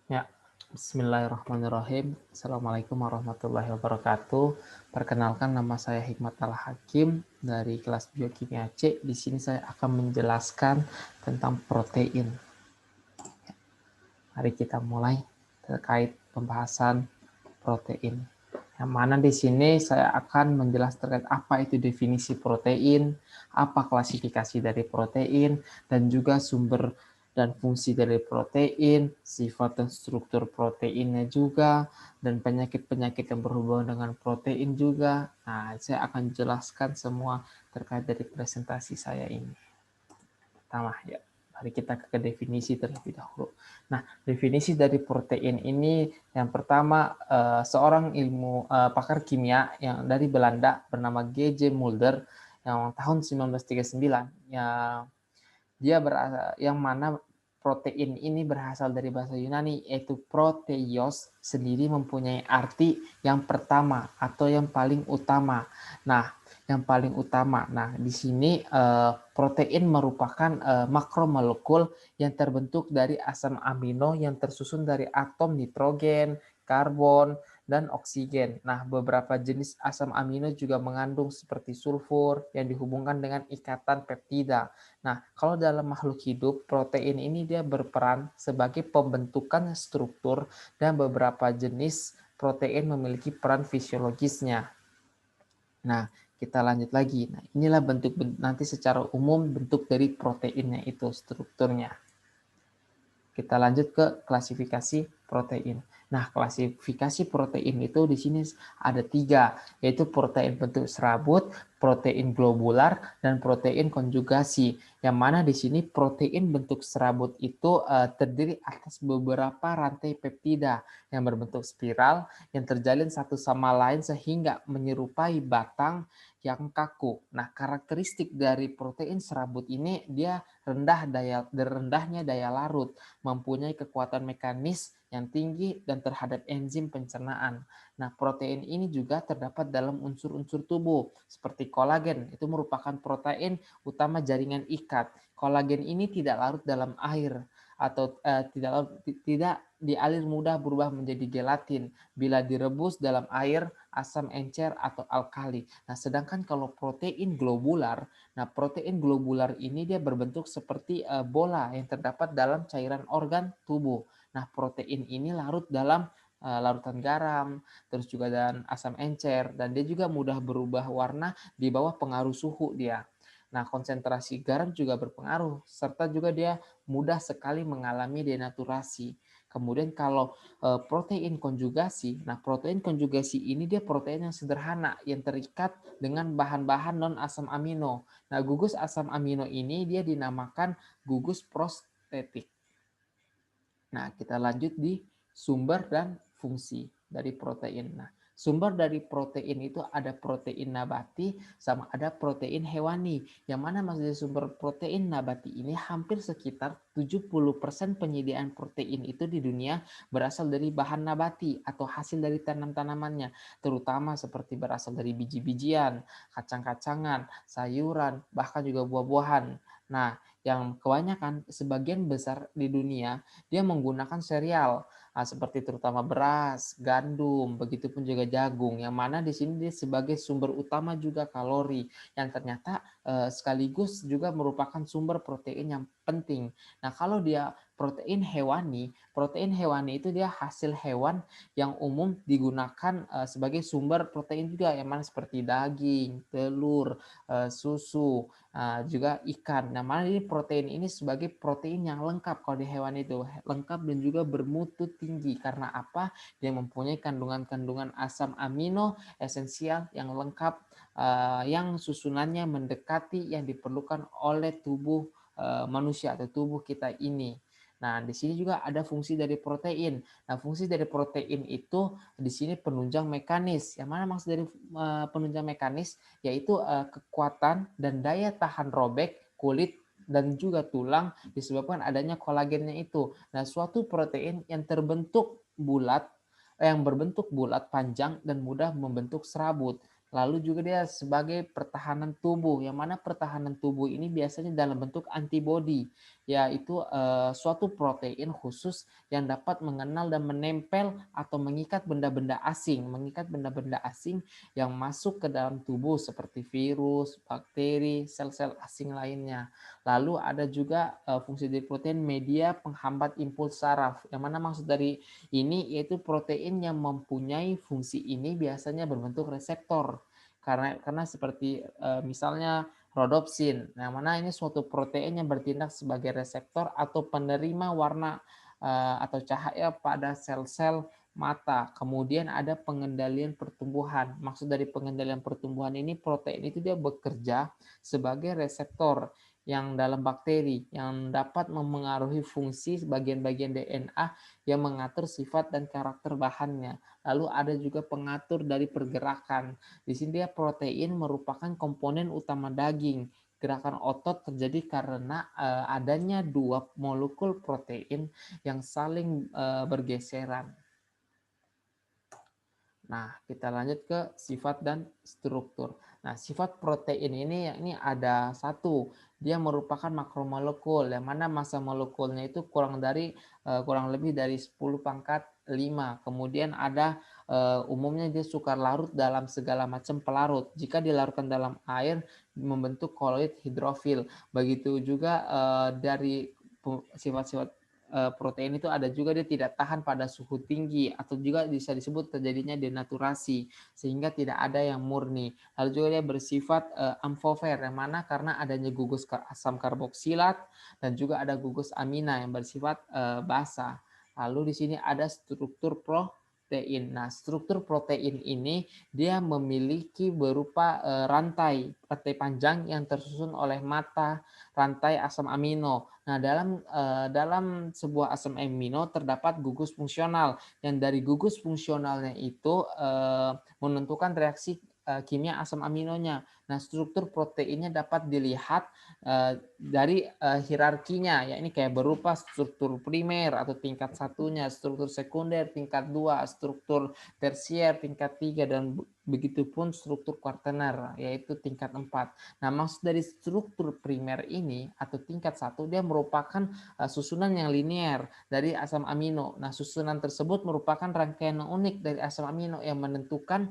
Ya, Bismillahirrahmanirrahim. Assalamualaikum warahmatullahi wabarakatuh. Perkenalkan, nama saya Hikmat Al-Hakim dari kelas Biokimia C. Di sini saya akan menjelaskan tentang protein. Mari kita mulai terkait pembahasan protein. Yang mana di sini saya akan menjelaskan terkait apa itu definisi protein, apa klasifikasi dari protein, dan juga sumber dan fungsi dari protein, sifat dan struktur proteinnya juga, dan penyakit-penyakit yang berhubungan dengan protein juga. Nah, saya akan jelaskan semua terkait dari presentasi saya ini. Pertama, ya, mari kita ke definisi terlebih dahulu. Nah, definisi dari protein ini yang pertama seorang pakar kimia yang dari Belanda bernama G.J. Mulder yang tahun 1939 yang mana protein ini berasal dari bahasa Yunani yaitu proteios, sendiri mempunyai arti yang pertama atau yang paling utama. Nah, yang paling utama. Nah, di sini protein merupakan makromolekul yang terbentuk dari asam amino yang tersusun dari atom nitrogen, karbon, dan oksigen. Nah, beberapa jenis asam amino juga mengandung seperti sulfur yang dihubungkan dengan ikatan peptida. Nah, kalau dalam makhluk hidup, protein ini dia berperan sebagai pembentukan struktur dan beberapa jenis protein memiliki peran fisiologisnya. Nah, kita lanjut lagi. Nah, inilah bentuk nanti secara umum bentuk dari proteinnya itu, strukturnya. Kita lanjut ke klasifikasi protein. Nah, klasifikasi protein itu di sini ada 3, yaitu protein bentuk serabut, protein globular, dan protein konjugasi. Yang mana di sini protein bentuk serabut itu terdiri atas beberapa rantai peptida yang berbentuk spiral yang terjalin satu sama lain sehingga menyerupai batang yang kaku. Nah, karakteristik dari protein serabut ini dia rendahnya daya larut, mempunyai kekuatan mekanis yang tinggi dan terhadap enzim pencernaan. Nah, protein ini juga terdapat dalam unsur-unsur tubuh seperti kolagen. Itu merupakan protein utama jaringan ikat. Kolagen ini tidak larut dalam air atau tidak dialir mudah berubah menjadi gelatin bila direbus dalam air, asam encer atau alkali. Nah, sedangkan kalau protein globular, nah protein globular ini dia berbentuk seperti bola yang terdapat dalam cairan organ tubuh. Nah, protein ini larut dalam larutan garam, terus juga dan asam encer, dan dia juga mudah berubah warna di bawah pengaruh suhu dia. Nah, konsentrasi garam juga berpengaruh, serta juga dia mudah sekali mengalami denaturasi. Kemudian kalau protein konjugasi, nah protein konjugasi ini dia protein yang sederhana yang terikat dengan bahan-bahan non asam amino. Nah, gugus asam amino ini dia dinamakan gugus prostetik. Nah, kita lanjut di sumber dan fungsi dari protein. Nah, sumber dari protein itu ada protein nabati sama ada protein hewani. Yang mana maksudnya sumber protein nabati ini hampir sekitar 70% penyediaan protein itu di dunia berasal dari bahan nabati atau hasil dari tanam-tanamannya, terutama seperti berasal dari biji-bijian, kacang-kacangan, sayuran, bahkan juga buah-buahan. Nah, yang kebanyakan sebagian besar di dunia dia menggunakan sereal seperti terutama beras, gandum, begitupun juga jagung yang mana di sini dia sebagai sumber utama juga kalori yang ternyata sekaligus juga merupakan sumber protein yang penting. Nah, kalau dia protein hewani itu dia hasil hewan yang umum digunakan sebagai sumber protein juga yang mana seperti daging, telur, susu, juga ikan. Nah, mana ini protein ini sebagai protein yang lengkap kalau di hewan itu, lengkap dan juga bermutu tinggi. Karena apa? Dia mempunyai kandungan-kandungan asam amino esensial yang lengkap, yang susunannya mendekati yang diperlukan oleh tubuh manusia atau tubuh kita ini. Nah, di sini juga ada fungsi dari protein. Nah, fungsi dari protein itu di sini penunjang mekanis. Yang mana maksud dari penunjang mekanis? Yaitu kekuatan dan daya tahan robek kulit dan juga tulang disebabkan adanya kolagennya itu. Nah, suatu protein yang berbentuk bulat panjang dan mudah membentuk serabut. Lalu juga dia sebagai pertahanan tubuh, yang mana pertahanan tubuh ini biasanya dalam bentuk antibodi. yaitu suatu protein khusus yang dapat mengenal dan menempel atau mengikat benda-benda asing yang masuk ke dalam tubuh seperti virus, bakteri, sel-sel asing lainnya. Lalu ada juga fungsi dari protein media penghambat impuls saraf. Yang mana maksud dari ini yaitu protein yang mempunyai fungsi ini biasanya berbentuk reseptor. Karena seperti misalnya rhodopsin, yang mana ini suatu protein yang bertindak sebagai reseptor atau penerima warna atau cahaya pada sel-sel mata. Kemudian ada pengendalian pertumbuhan. Maksud dari pengendalian pertumbuhan ini protein itu dia bekerja sebagai reseptor yang dalam bakteri yang dapat memengaruhi fungsi bagian-bagian DNA yang mengatur sifat dan karakter bahannya. Lalu ada juga pengatur dari pergerakan. Di sini dia protein merupakan komponen utama daging. Gerakan otot terjadi karena adanya dua molekul protein yang saling bergeseran. Nah, kita lanjut ke sifat dan struktur. Nah, sifat protein ini ada satu, dia merupakan makromolekul, yang mana massa molekulnya itu kurang lebih dari 10 pangkat 5. Kemudian ada umumnya dia suka larut dalam segala macam pelarut. Jika dilarutkan dalam air membentuk koloid hidrofil. Begitu juga dari sifat-sifat protein itu ada juga dia tidak tahan pada suhu tinggi atau juga bisa disebut terjadinya denaturasi sehingga tidak ada yang murni. Lalu juga dia bersifat amfover yang mana karena adanya gugus asam karboksilat dan juga ada gugus amina yang bersifat basa. Lalu di sini ada struktur protein. Nah, struktur protein ini dia memiliki berupa rantai panjang yang tersusun oleh mata rantai asam amino. Nah, dalam sebuah asam amino terdapat gugus fungsional yang dari gugus fungsionalnya itu menentukan reaksi kimia asam aminonya. Nah, struktur proteinnya dapat dilihat dari hierarkinya, ya ini kayak berupa struktur primer atau tingkat satunya, struktur sekunder tingkat 2, struktur tersier tingkat 3, dan begitupun struktur kuartener yaitu tingkat 4. Nah, maksud dari struktur primer ini atau tingkat 1 dia merupakan susunan yang linear dari asam amino. Nah, susunan tersebut merupakan rangkaian unik dari asam amino yang menentukan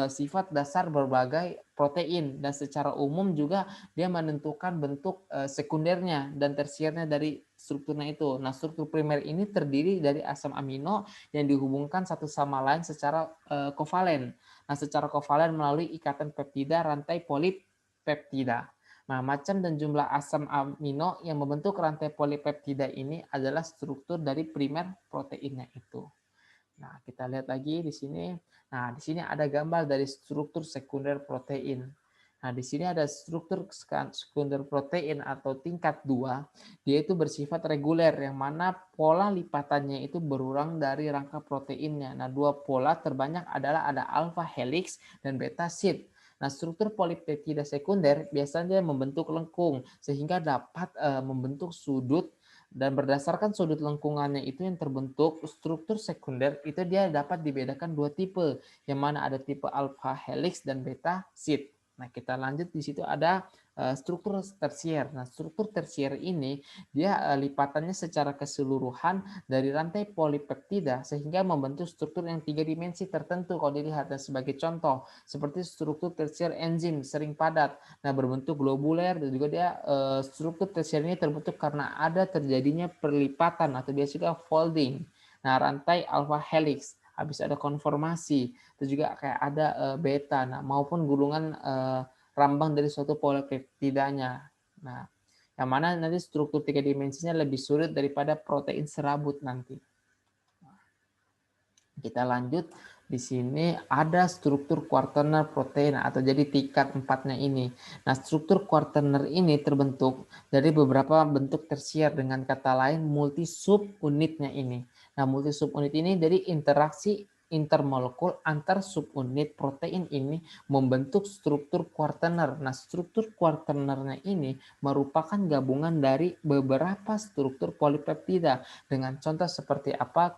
sifat dasar berbagai protein dan secara umum juga dia menentukan bentuk sekundernya dan tersiernya dari strukturnya itu. Nah, struktur primer ini terdiri dari asam amino yang dihubungkan satu sama lain secara kovalen. Nah, secara kovalen melalui ikatan peptida rantai polipeptida. Nah, macam dan jumlah asam amino yang membentuk rantai polipeptida ini adalah struktur dari primer proteinnya itu. Nah, kita lihat lagi di sini. Nah, di sini ada gambar dari struktur sekunder protein. Nah, di sini ada struktur sekunder protein atau tingkat 2. Dia itu bersifat reguler, yang mana pola lipatannya itu berulang dari rangka proteinnya. Nah, dua pola terbanyak adalah ada alpha helix dan beta sheet. Nah, struktur polipeptida sekunder biasanya membentuk lengkung, sehingga dapat membentuk sudut, dan berdasarkan sudut lengkungannya itu yang terbentuk struktur sekunder itu dia dapat dibedakan dua tipe, yang mana ada tipe alpha helix dan beta sheet. Nah, kita lanjut, di situ ada struktur tersier. Nah, struktur tersier ini dia lipatannya secara keseluruhan dari rantai polipeptida sehingga membentuk struktur yang 3 dimensi tertentu kalau dilihat. Dan sebagai contoh seperti struktur tersier enzim sering padat, nah berbentuk globuler, dan juga dia struktur tersier ini terbentuk karena ada terjadinya perlipatan atau biasa juga folding. Nah, rantai alpha helix habis ada konformasi, itu juga kayak ada beta, nah maupun gulungan rambang dari suatu polipeptidanya. Nah, yang mana nanti struktur 3 dimensinya lebih sulit daripada protein serabut nanti. Kita lanjut, di sini ada struktur quaterner protein atau jadi tingkat 4-nya ini. Nah, struktur quaterner ini terbentuk dari beberapa bentuk tersier, dengan kata lain multi subunitnya ini. Nah, multi subunit ini dari interaksi intermolekul antar subunit protein ini membentuk struktur quaterner. Nah, struktur quaternernya ini merupakan gabungan dari beberapa struktur polipeptida. Dengan contoh seperti apa?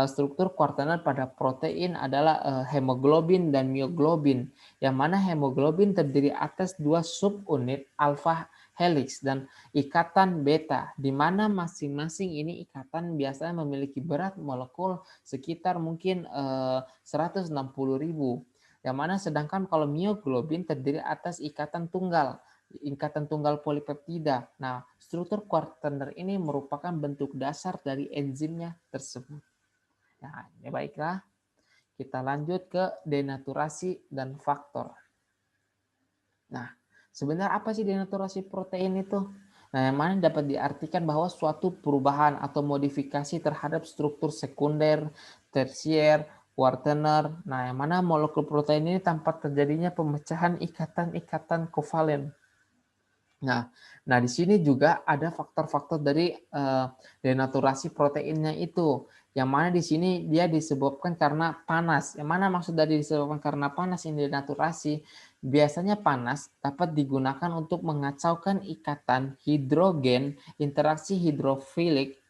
Struktur quaterner pada protein adalah hemoglobin dan mioglobin, yang mana hemoglobin terdiri atas dua subunit alpha helix dan ikatan beta, di mana masing-masing ini ikatan biasanya memiliki berat molekul sekitar mungkin 160.000. Yang mana sedangkan kalau mioglobin terdiri atas ikatan tunggal polipeptida. Nah, struktur kuartener ini merupakan bentuk dasar dari enzimnya tersebut. Nah, ya baiklah, kita lanjut ke denaturasi dan faktor. Nah, sebenarnya apa sih denaturasi protein itu? Nah, yang mana dapat diartikan bahwa suatu perubahan atau modifikasi terhadap struktur sekunder, tersier, kuartener. Nah, yang mana molekul protein ini tampak terjadinya pemecahan ikatan-ikatan kovalen. Nah, di sini juga ada faktor-faktor dari denaturasi proteinnya itu. Yang mana di sini dia disebabkan karena panas. Yang mana maksud dari disebabkan karena panas ini denaturasi? Biasanya panas dapat digunakan untuk mengacaukan ikatan hidrogen interaksi hidrofobik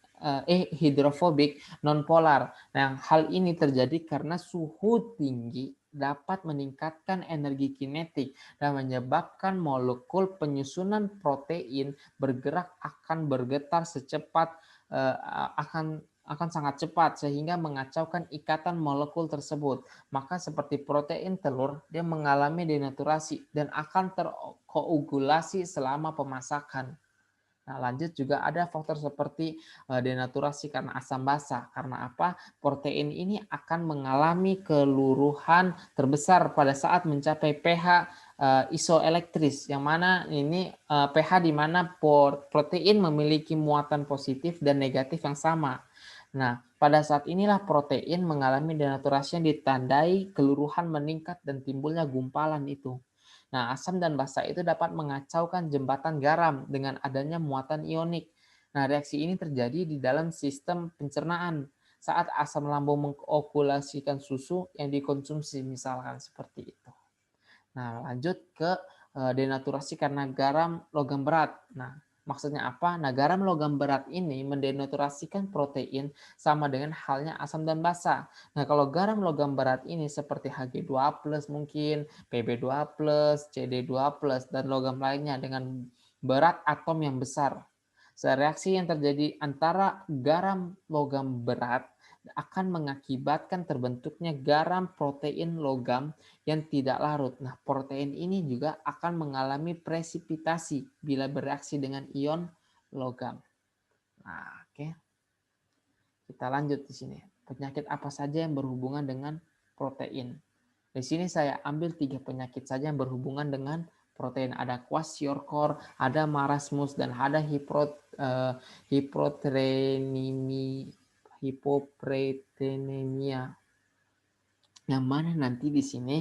nonpolar. Nah, hal ini terjadi karena suhu tinggi dapat meningkatkan energi kinetik dan menyebabkan molekul penyusunan protein bergerak akan bergetar secepat akan sangat cepat sehingga mengacaukan ikatan molekul tersebut. Maka seperti protein telur, dia mengalami denaturasi dan akan terkoagulasi selama pemasakan. Nah, lanjut juga ada faktor seperti denaturasi karena asam basa. Karena apa? Protein ini akan mengalami keluruhan terbesar pada saat mencapai pH isoelektris, yang mana ini pH di mana protein memiliki muatan positif dan negatif yang sama. Nah, pada saat inilah protein mengalami denaturasi yang ditandai keluruhan meningkat dan timbulnya gumpalan itu. Nah, asam dan basa itu dapat mengacaukan jembatan garam dengan adanya muatan ionik. Nah, reaksi ini terjadi di dalam sistem pencernaan saat asam lambung mengokulasikan susu yang dikonsumsi, misalkan seperti itu. Nah, lanjut ke denaturasi karena garam logam berat. Nah, maksudnya apa? Nah, garam logam berat ini mendenaturasikan protein sama dengan halnya asam dan basa. Nah, kalau garam logam berat ini seperti Hg2+, mungkin Pb2+, Cd2+, dan logam lainnya dengan berat atom yang besar. Reaksi yang terjadi antara garam logam berat akan mengakibatkan terbentuknya garam protein logam yang tidak larut. Nah, protein ini juga akan mengalami presipitasi bila bereaksi dengan ion logam. Nah, oke. Kita lanjut di sini. Penyakit apa saja yang berhubungan dengan protein? Di sini saya ambil 3 penyakit saja yang berhubungan dengan protein. Ada kwashiorkor, ada marasmus, dan ada hipoproteinemia. Yang mana nanti di sini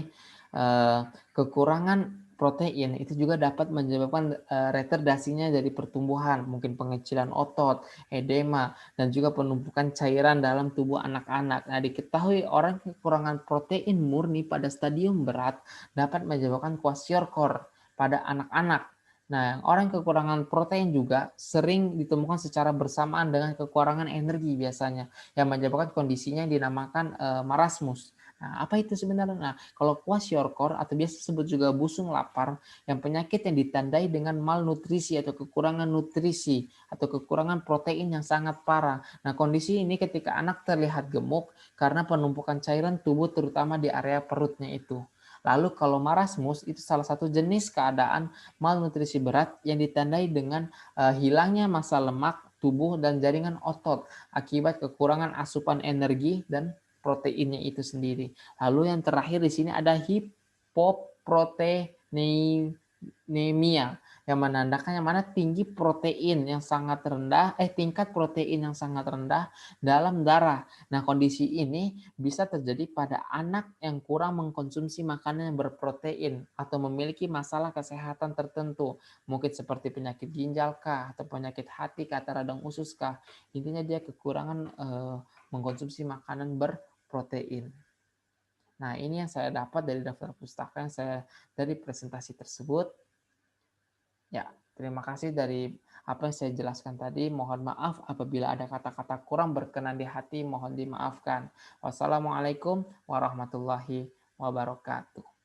kekurangan protein itu juga dapat menyebabkan retardasinya dari pertumbuhan, mungkin pengecilan otot, edema, dan juga penumpukan cairan dalam tubuh anak-anak. Nah, diketahui orang kekurangan protein murni pada stadium berat dapat menyebabkan kwashiorkor pada anak-anak. Nah, orang kekurangan protein juga sering ditemukan secara bersamaan dengan kekurangan energi biasanya, yang menyebabkan kondisinya yang dinamakan marasmus. Nah, apa itu sebenarnya? Nah, kalau kwashiorkor atau biasa disebut juga busung lapar, yang penyakit yang ditandai dengan malnutrisi atau kekurangan nutrisi atau kekurangan protein yang sangat parah. Nah, kondisi ini ketika anak terlihat gemuk karena penumpukan cairan tubuh terutama di area perutnya itu. Lalu kalau marasmus itu salah satu jenis keadaan malnutrisi berat yang ditandai dengan hilangnya massa lemak tubuh dan jaringan otot akibat kekurangan asupan energi dan proteinnya itu sendiri. Lalu yang terakhir di sini ada hipoproteinemia yang menandakan yang mana tinggi protein yang sangat rendah, tingkat protein yang sangat rendah dalam darah. Nah, kondisi ini bisa terjadi pada anak yang kurang mengkonsumsi makanan yang berprotein atau memiliki masalah kesehatan tertentu, mungkin seperti penyakit ginjal kah, atau penyakit hati kah, atau radang usus kah. Intinya dia kekurangan mengkonsumsi makanan berprotein. Nah, ini yang saya dapat dari daftar pustaka yang saya dari presentasi tersebut. Ya, terima kasih dari apa yang saya jelaskan tadi. Mohon maaf apabila ada kata-kata kurang berkenan di hati, mohon dimaafkan. Wassalamualaikum warahmatullahi wabarakatuh.